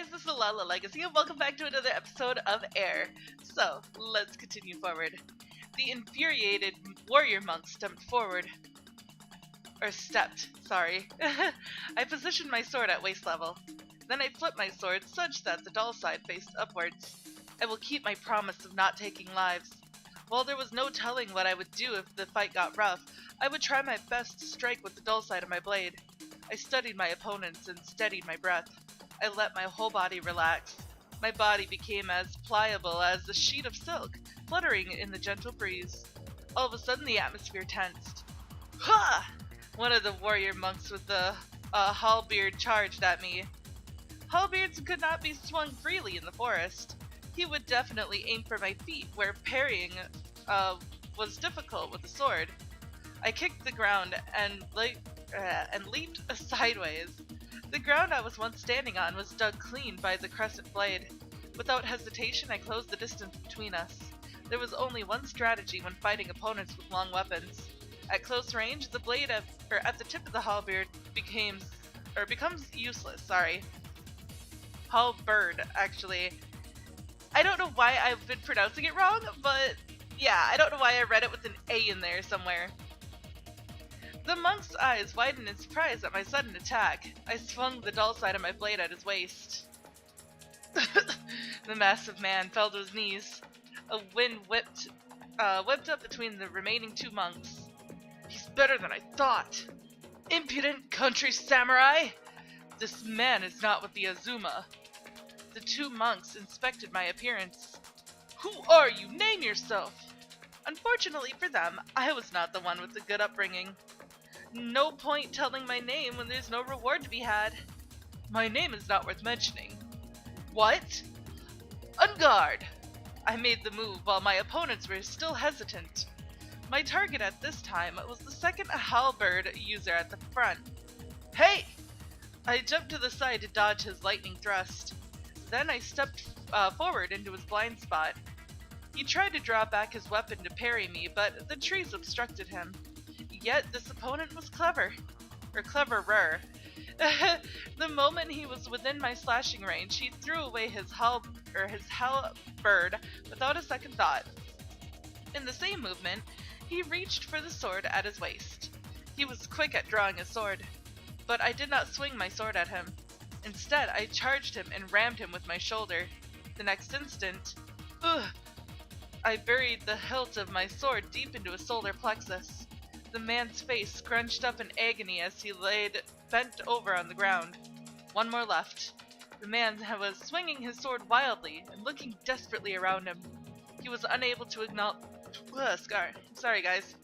guys, this is Lala Legacy, and welcome back to another episode of Air. So, let's continue forward. The infuriated warrior monk stepped, sorry. I positioned my sword at waist level. Then I flipped my sword such that the dull side faced upwards. I will keep my promise of not taking lives. While there was no telling what I would do if the fight got rough, I would try my best to strike with the dull side of my blade. I studied my opponents and steadied my breath. I let my whole body relax. My body became as pliable as a sheet of silk, fluttering in the gentle breeze. All of a sudden the atmosphere tensed. Ha! One of the warrior monks with the halberd charged at me. Halberds could not be swung freely in the forest. He would definitely aim for my feet, where parrying was difficult with a sword. I kicked the ground and leaped sideways. The ground I was once standing on was dug clean by the crescent blade. Without hesitation, I closed the distance between us. There was only one strategy when fighting opponents with long weapons. At close range, the blade at the tip of the halberd becomes useless. Halberd, actually. I don't know why I've been pronouncing it wrong, but yeah, I don't know why I read it with an A in there somewhere. The monk's eyes widened in surprise at my sudden attack. I swung the dull side of my blade at his waist. The massive man fell to his knees. A wind whipped up between the remaining two monks. He's better than I thought. Impudent country samurai! This man is not with the Azuma. The two monks inspected my appearance. Who are you? Name yourself! Unfortunately for them, I was not the one with the good upbringing. No point telling my name when there's no reward to be had. My name is not worth mentioning. What? On guard! I made the move while my opponents were still hesitant. My target at this time was the second halberd user at the front. Hey! I jumped to the side to dodge his lightning thrust. Then I stepped forward into his blind spot. He tried to draw back his weapon to parry me, but the trees obstructed him. Yet this opponent was cleverer. The moment he was within my slashing range, he threw away his halberd without a second thought. In the same movement, he reached for the sword at his waist. He was quick at drawing a sword, but I did not swing my sword at him. Instead, I charged him and rammed him with my shoulder. The next instant, I buried the hilt of my sword deep into his solar plexus. The man's face scrunched up in agony as he laid bent over on the ground. One more left. The man was swinging his sword wildly and looking desperately around him. He was unable to acknowledge... Sorry, guys.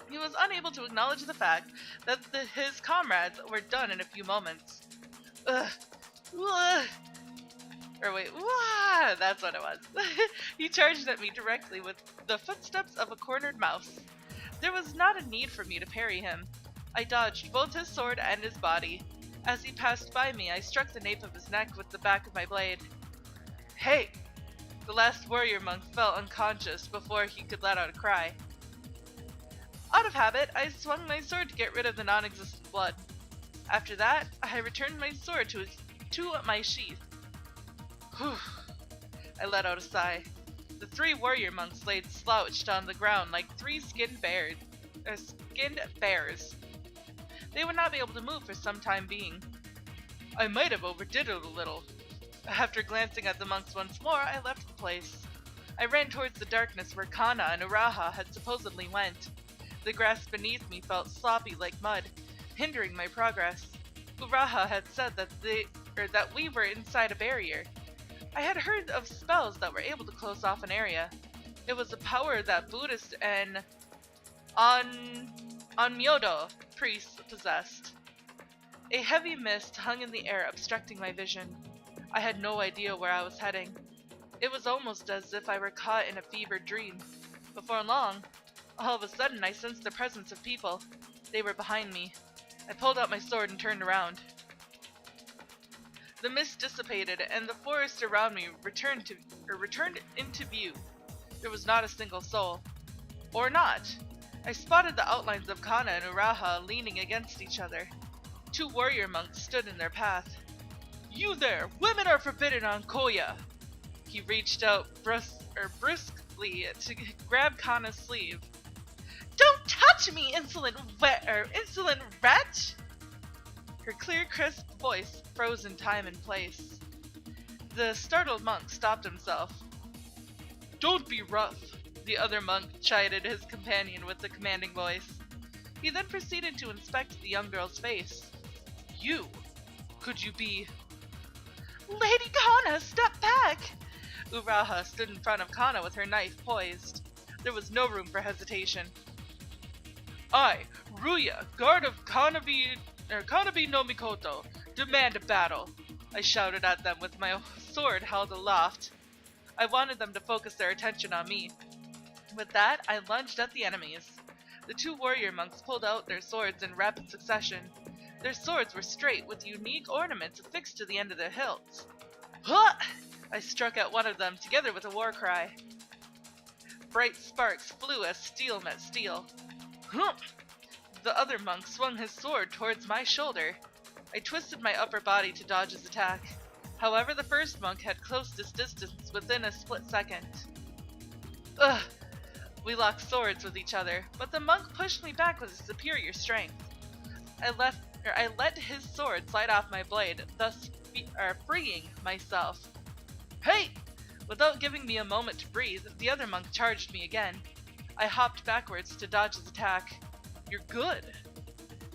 He was unable to acknowledge the fact that his comrades were done in a few moments. That's what it was. He charged at me directly with the footsteps of a cornered mouse. There was not a need for me to parry him. I dodged both his sword and his body. As he passed by me, I struck the nape of his neck with the back of my blade. Hey! The last warrior monk fell unconscious before he could let out a cry. Out of habit, I swung my sword to get rid of the non-existent blood. After that, I returned my sword to my sheath. Whew. I let out a sigh. The three warrior monks laid slouched on the ground like three skinned bears. They would not be able to move for some time being. I might have overdid it a little. After glancing at the monks once more, I left the place. I ran towards the darkness where Kanna and Uraha had supposedly went. The grass beneath me felt sloppy like mud, hindering my progress. Uraha had said that we were inside a barrier. I had heard of spells that were able to close off an area. It was a power that Buddhist and Onmyodo priests possessed. A heavy mist hung in the air, obstructing my vision. I had no idea where I was heading. It was almost as if I were caught in a fevered dream. Before long, all of a sudden I sensed the presence of people. They were behind me. I pulled out my sword and turned around. The mist dissipated, and the forest around me returned into view. There was not a single soul. Or not. I spotted the outlines of Kanna and Uraha leaning against each other. Two warrior monks stood in their path. You there! Women are forbidden on Koya! He reached out briskly to grab Kanna's sleeve. Don't touch me, insolent wretch! Her clear, crisp voice froze in time and place. The startled monk stopped himself. Don't be rough, the other monk chided his companion with a commanding voice. He then proceeded to inspect the young girl's face. You? Could you be... Lady Kanna, step back! Uraha stood in front of Kanna with her knife poised. There was no room for hesitation. I, Ryuuya, guard of Kanabi no Mikoto, demand a battle, I shouted at them with my sword held aloft. I wanted them to focus their attention on me. With that, I lunged at the enemies. The two warrior monks pulled out their swords in rapid succession. Their swords were straight, with unique ornaments affixed to the end of their hilts. Huh! I struck at one of them, together with a war cry. Bright sparks flew as steel met steel. Hump! The other monk swung his sword towards my shoulder. I twisted my upper body to dodge his attack. However, the first monk had closed his distance within a split second. Ugh! We locked swords with each other, but the monk pushed me back with his superior strength. I let his sword slide off my blade, thus freeing myself. Hey! Without giving me a moment to breathe, the other monk charged me again. I hopped backwards to dodge his attack. You're good,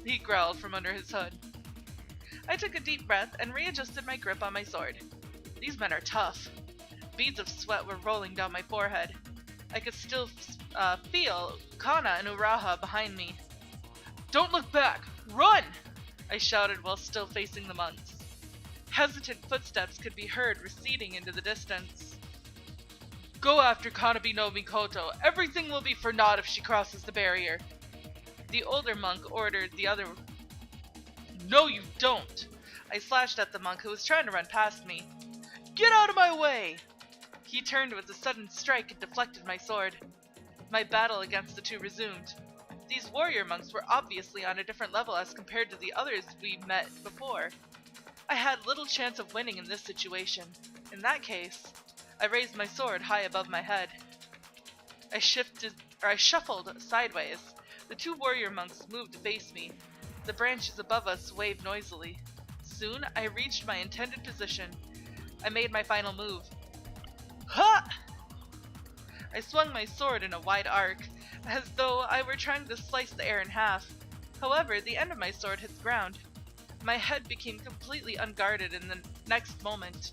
he growled from under his hood. I took a deep breath and readjusted my grip on my sword. These men are tough. Beads of sweat were rolling down my forehead. I could still feel Kanna and Uraha behind me. Don't look back! Run! I shouted while still facing the monks. Hesitant footsteps could be heard receding into the distance. Go after Kanabi no Mikoto. Everything will be for naught if she crosses the barrier. The older monk ordered the other. No, you don't! I slashed at the monk who was trying to run past me. Get out of my way! He turned with a sudden strike and deflected my sword. My battle against the two resumed. These warrior monks were obviously on a different level as compared to the others we met before. I had little chance of winning in this situation. In that case, I raised my sword high above my head. I shuffled sideways. The two warrior monks moved to face me. The branches above us waved noisily. Soon, I reached my intended position. I made my final move. Ha! I swung my sword in a wide arc, as though I were trying to slice the air in half. However, the end of my sword hit the ground. My head became completely unguarded in the next moment.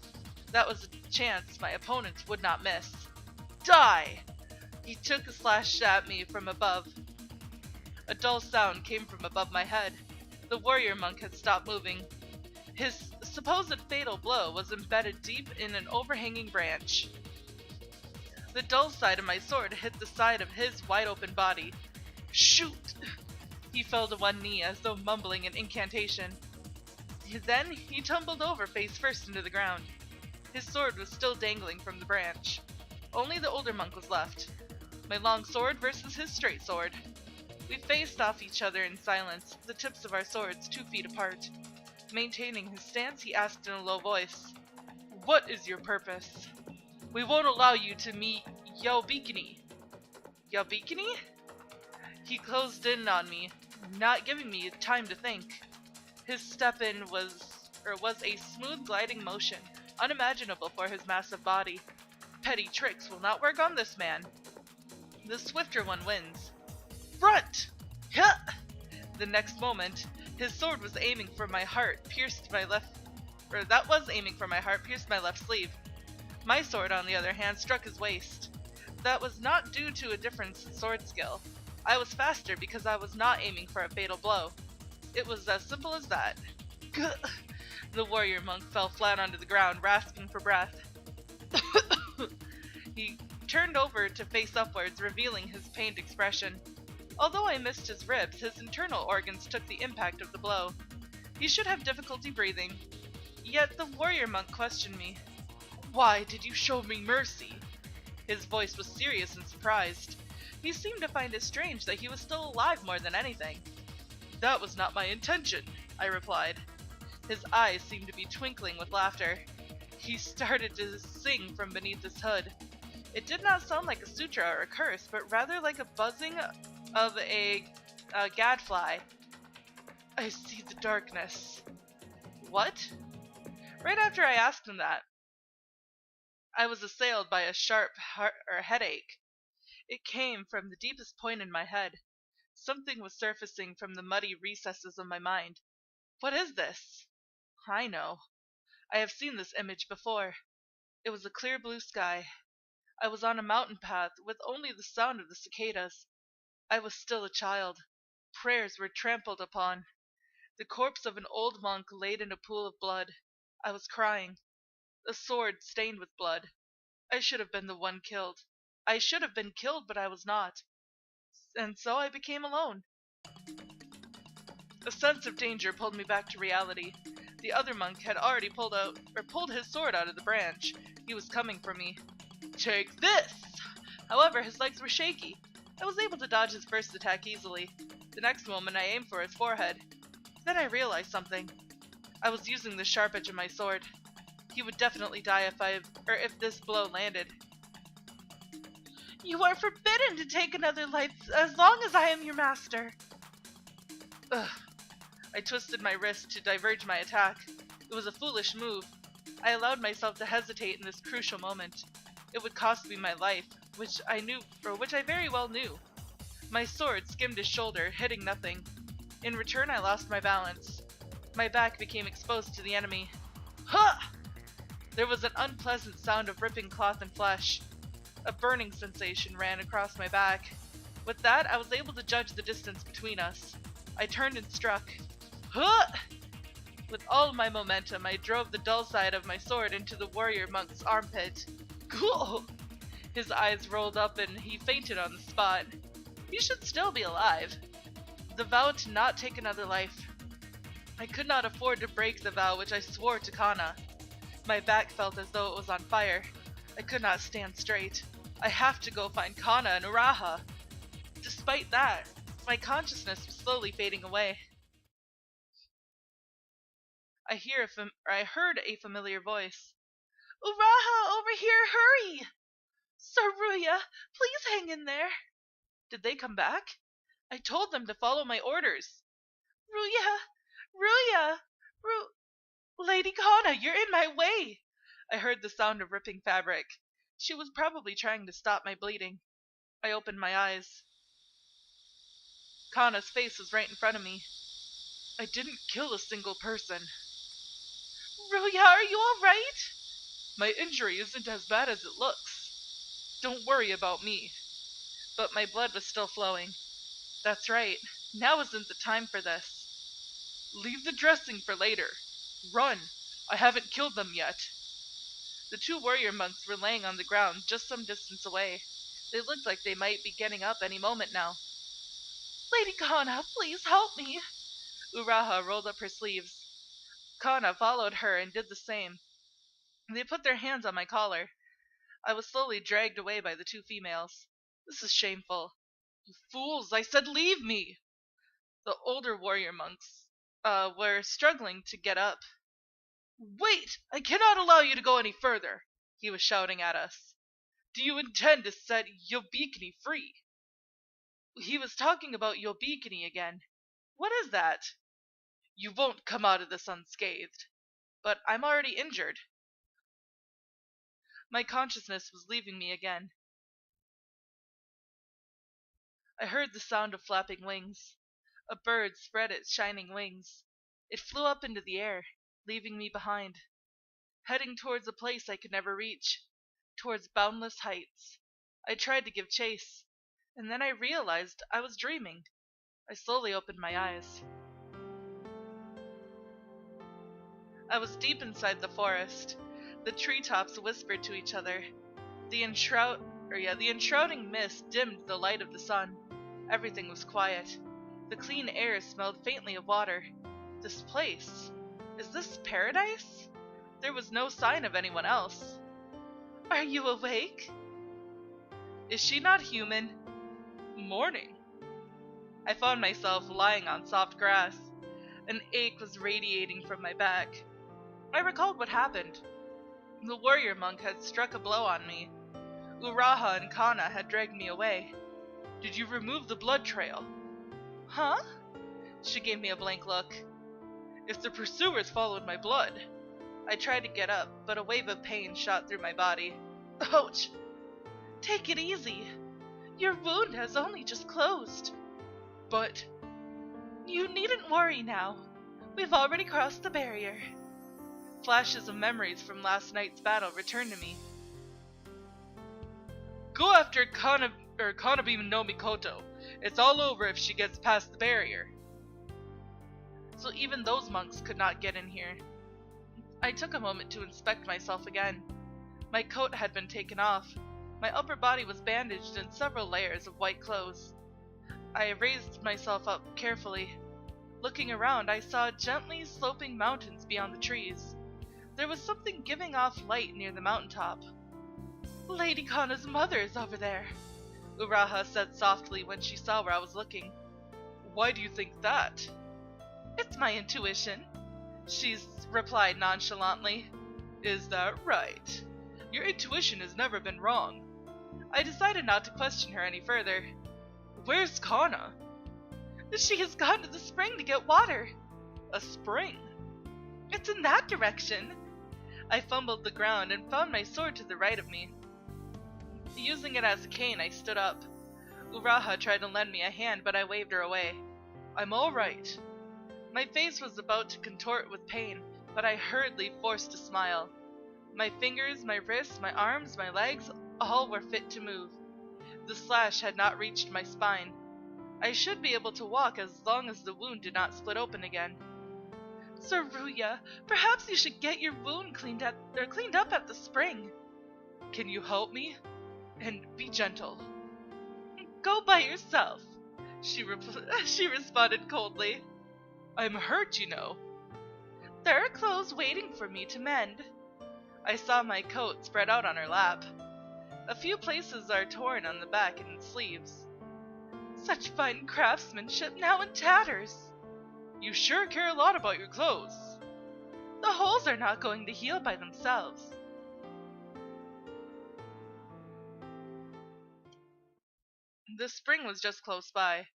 That was a chance my opponents would not miss. Die! He took a slash at me from above. A dull sound came from above my head. The warrior monk had stopped moving. His supposed fatal blow was embedded deep in an overhanging branch. The dull side of my sword hit the side of his wide-open body. Shoot! He fell to one knee as though mumbling an incantation. Then he tumbled over face first into the ground. His sword was still dangling from the branch. Only the older monk was left. My long sword versus his straight sword. We faced off each other in silence, the tips of our swords 2 feet apart. Maintaining his stance, he asked in a low voice, What is your purpose? We won't allow you to meet Yaobikini. Yaobikini? He closed in on me, not giving me time to think. His step-in was a smooth gliding motion, unimaginable for his massive body. Petty tricks will not work on this man. The swifter one wins. Front! Huh! The next moment, his sword was aiming for my heart, pierced my left sleeve. My sword, on the other hand, struck his waist. That was not due to a difference in sword skill. I was faster because I was not aiming for a fatal blow. It was as simple as that. Gah! The warrior monk fell flat onto the ground, rasping for breath. He turned over to face upwards, revealing his pained expression. Although I missed his ribs, his internal organs took the impact of the blow. He should have difficulty breathing. Yet the warrior monk questioned me. Why did you show me mercy? His voice was serious and surprised. He seemed to find it strange that he was still alive more than anything. That was not my intention, I replied. His eyes seemed to be twinkling with laughter. He started to sing from beneath his hood. It did not sound like a sutra or a curse, but rather like a buzzing of a gadfly. I see the darkness. What? Right after I asked him that, I was assailed by a sharp headache. It came from the deepest point in my head. Something was surfacing from the muddy recesses of my mind. What is this? I know. I have seen this image before. It was a clear blue sky. I was on a mountain path with only the sound of the cicadas. I was still a child. Prayers were trampled upon. The corpse of an old monk laid in a pool of blood. I was crying. A sword stained with blood. I should have been the one killed. I should have been killed, but I was not. And so I became alone. A sense of danger pulled me back to reality. The other monk had already pulled his sword out of the branch. He was coming for me. Take this! However, his legs were shaky. I was able to dodge his first attack easily. The next moment I aimed for his forehead. Then I realized something. I was using the sharp edge of my sword. He would definitely die if this blow landed. You are forbidden to take another life as long as I am your master. Ugh. I twisted my wrist to diverge my attack. It was a foolish move. I allowed myself to hesitate in this crucial moment. It would cost me my life, which I very well knew. My sword skimmed his shoulder, hitting nothing. In return, I lost my balance. My back became exposed to the enemy. Ha! There was an unpleasant sound of ripping cloth and flesh. A burning sensation ran across my back. With that, I was able to judge the distance between us. I turned and struck. Ha! With all my momentum, I drove the dull side of my sword into the warrior monk's armpit. Cool! His eyes rolled up and he fainted on the spot. He should still be alive. The vow to not take another life. I could not afford to break the vow which I swore to Kanna. My back felt as though it was on fire. I could not stand straight. I have to go find Kanna and Uraha. Despite that, my consciousness was slowly fading away. I heard a familiar voice. Uraha, over here, hurry! Sir Ryuuya, please hang in there. Did they come back? I told them to follow my orders. Ryuuya, Lady Kanna, you're in my way. I heard the sound of ripping fabric. She was probably trying to stop my bleeding. I opened my eyes. Kanna's face was right in front of me. I didn't kill a single person. Ryuuya, are you all right? My injury isn't as bad as it looks. Don't worry about me. But my blood was still flowing. That's right. Now isn't the time for this. Leave the dressing for later. Run. I haven't killed them yet. The two warrior monks were laying on the ground just some distance away. They looked like they might be getting up any moment now. Lady Kanna, please help me. Uraha rolled up her sleeves. Kanna followed her and did the same. They put their hands on my collar. I was slowly dragged away by the two females. This is shameful. You fools, I said leave me! The older warrior monks were struggling to get up. Wait! I cannot allow you to go any further! He was shouting at us. Do you intend to set Yobikini free? He was talking about Yobikini again. What is that? You won't come out of this unscathed. But I'm already injured. My consciousness was leaving me again. I heard the sound of flapping wings. A bird spread its shining wings. It flew up into the air, leaving me behind, heading towards a place I could never reach, towards boundless heights. I tried to give chase, and then I realized I was dreaming. I slowly opened my eyes. I was deep inside the forest. The treetops whispered to each other. The enshrouding mist dimmed the light of the sun. Everything was quiet. The clean air smelled faintly of water. This place, is this paradise? There was no sign of anyone else. Are you awake? Is she not human? Morning. I found myself lying on soft grass. An ache was radiating from my back. I recalled what happened. The warrior monk had struck a blow on me. Uraha and Kanna had dragged me away. Did you remove the blood trail? Huh? She gave me a blank look. If the pursuers followed my blood. I tried to get up, but a wave of pain shot through my body. Ouch! Take it easy. Your wound has only just closed. But... You needn't worry now. We've already crossed the barrier. Flashes of memories from last night's battle returned to me. Go after Kanabi no Mikoto. It's all over if she gets past the barrier. So even those monks could not get in here. I took a moment to inspect myself again. My coat had been taken off. My upper body was bandaged in several layers of white clothes. I raised myself up carefully. Looking around, I saw gently sloping mountains beyond the trees. There was something giving off light near the mountaintop. Lady Kanna's mother is over there, Uraha said softly when she saw where I was looking. Why do you think that? It's my intuition, she replied nonchalantly. Is that right? Your intuition has never been wrong. I decided not to question her any further. Where's Kanna? She has gone to the spring to get water. A spring? It's in that direction. I fumbled the ground and found my sword to the right of me. Using it as a cane, I stood up. Uraha tried to lend me a hand, but I waved her away. I'm all right. My face was about to contort with pain, but I hurriedly forced a smile. My fingers, my wrists, my arms, my legs, all were fit to move. The slash had not reached my spine. I should be able to walk as long as the wound did not split open again. Sir Ryuuya, perhaps you should get your wound cleaned up at the spring. Can you help me? And be gentle. Go by yourself, she responded coldly. I'm hurt, you know. There are clothes waiting for me to mend. I saw my coat spread out on her lap. A few places are torn on the back and sleeves. Such fine craftsmanship now in tatters. You sure care a lot about your clothes. The holes are not going to heal by themselves. The spring was just close by.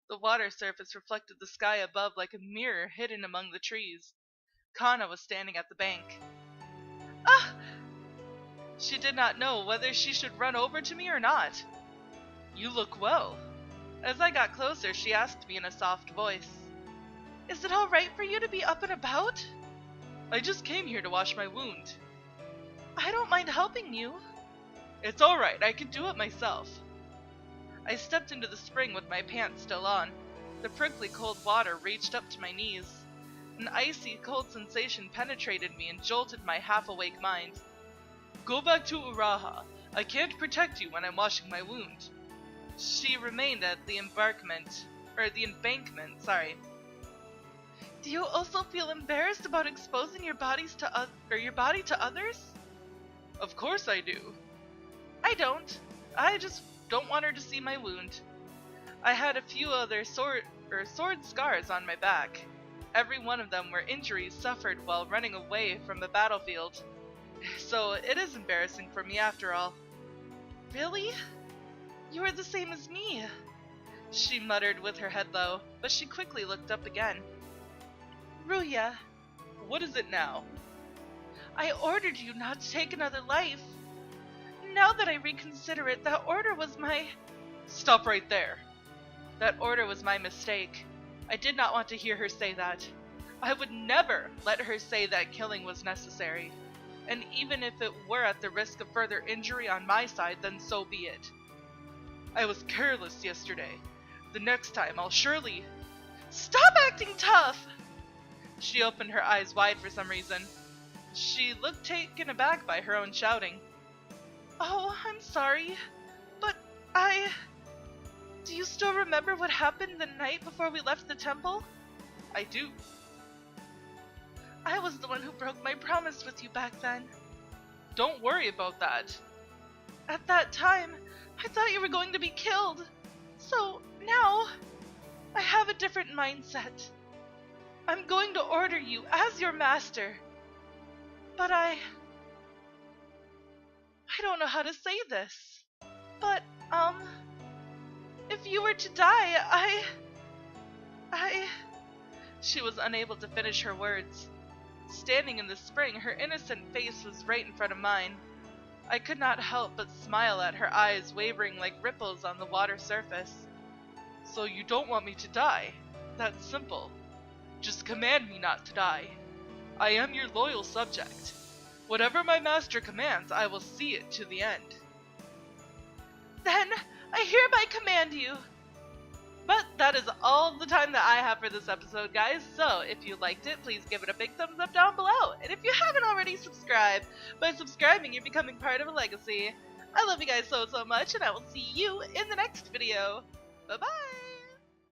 The water surface reflected the sky above like a mirror hidden among the trees. Kanna was standing at the bank. Ah! She did not know whether she should run over to me or not. You look well. As I got closer, she asked me in a soft voice. Is it all right for you to be up and about? I just came here to wash my wound. I don't mind helping you. It's all right, I can do it myself. I stepped into the spring with my pants still on. The prickly cold water reached up to my knees. An icy cold sensation penetrated me and jolted my half-awake mind. Go back to Uraha. I can't protect you when I'm washing my wound. She remained at the embankment. Do you also feel embarrassed about exposing your body to others? Of course I do. I don't. I just don't want her to see my wound. I had a few other sword scars on my back. Every one of them were injuries suffered while running away from the battlefield. So it is embarrassing for me after all. Really? You are the same as me, she muttered with her head low, but she quickly looked up again. Ryuuya. What is it now? I ordered you not to take another life. Now that I reconsider it, that order was my... Stop right there. That order was my mistake. I did not want to hear her say that. I would never let her say that killing was necessary. And even if it were at the risk of further injury on my side, then so be it. I was careless yesterday. The next time I'll surely... Stop acting tough! She opened her eyes wide for some reason. She looked taken aback by her own shouting. Oh, I'm sorry, but Do you still remember what happened the night before we left the temple? I do. I was the one who broke my promise with you back then. Don't worry about that. At that time, I thought you were going to be killed. So, now, I have a different mindset. I'm going to order you as your master. But I don't know how to say this. But, if you were to die, She was unable to finish her words. Standing in the spring, her innocent face was right in front of mine. I could not help but smile at her eyes wavering like ripples on the water surface. So you don't want me to die? That's simple. Just command me not to die. I am your loyal subject. Whatever my master commands, I will see it to the end. Then, I hereby command you. But that is all the time that I have for this episode, guys. So, if you liked it, please give it a big thumbs up down below. And if you haven't already subscribed, by subscribing, you're becoming part of a legacy. I love you guys so much, and I will see you in the next video. Bye-bye!